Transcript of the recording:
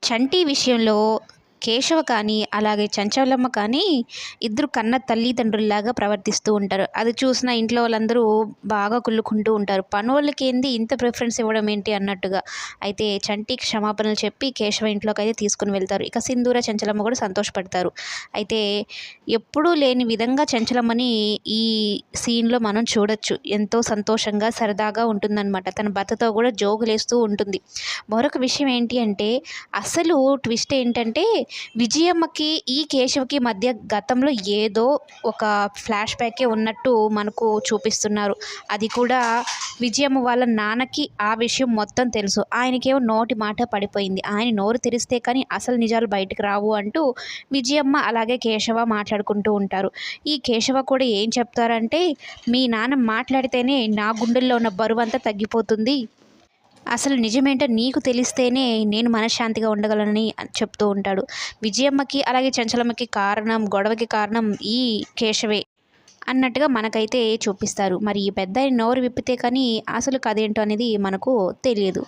చంటి విషయంలో కేశవ కానీ, అలాగే చంచలమ్మ కానీ ఇద్దరు కన్న తల్లిదండ్రుల్లాగా ప్రవర్తిస్తూ ఉంటారు. అది చూసిన ఇంట్లో వాళ్ళందరూ బాగా కుళ్ళుకుంటూ ఉంటారు. పనోళ్ళకేంది ఇంత ప్రిఫరెన్స్ ఇవ్వడం ఏంటి అన్నట్టుగా. అయితే చంటికి క్షమాపణలు చెప్పి కేశవ ఇంట్లోకైతే తీసుకొని వెళ్తారు. ఇక సింధూర, చంచలమ్మ కూడా సంతోషపడతారు. అయితే ఎప్పుడూ లేని విధంగా చంచలమ్మని ఈ సీన్‌లో మనం చూడొచ్చు. ఎంతో సంతోషంగా, సరదాగా ఉంటుందనమాట. తన భర్తతో కూడా జోకులేస్తూ ఉంటుంది. మరొక విషయం ఏంటి అంటే అసలు ట్విస్ట్ ఏంటంటే విజయమ్మకి ఈ కేశవ్‌కి మధ్య గతంలో ఏదో ఒక ఫ్లాష్ బ్యాకే ఉన్నట్టు మనకు చూపిస్తున్నారు. అది కూడా విజయమ్మ వాళ్ళ నాన్నకి ఆ విషయం మొత్తం తెలుసు. ఆయనకేమో నోటి మాట పడిపోయింది. ఆయన నోరు తెరిస్తే కానీ అసలు నిజాలు బయటకు రావు అంటూ విజయమ్మ అలాగే కేశవ మాట్లాడుకుంటూ ఉంటారు. ఈ కేశవ కూడా ఏం చెప్తారంటే, మీ నాన్న మాట్లాడితేనే నా గుండెల్లో ఉన్న బరువంతా తగ్గిపోతుంది. అసలు నిజమేంటో నీకు తెలిస్తేనే నేను మనశ్శాంతిగా ఉండగలనని చెప్తూ ఉంటాడు. విజయమ్మకి అలాగే చంచలమ్మకి గొడవకి కారణం ఈ కేశవే అన్నట్టుగా మనకైతే చూపిస్తారు. మరి ఈ పెద్దాయన నోరు విప్పితే కానీ అసలు కథేంటో అనేది మనకు తెలియదు.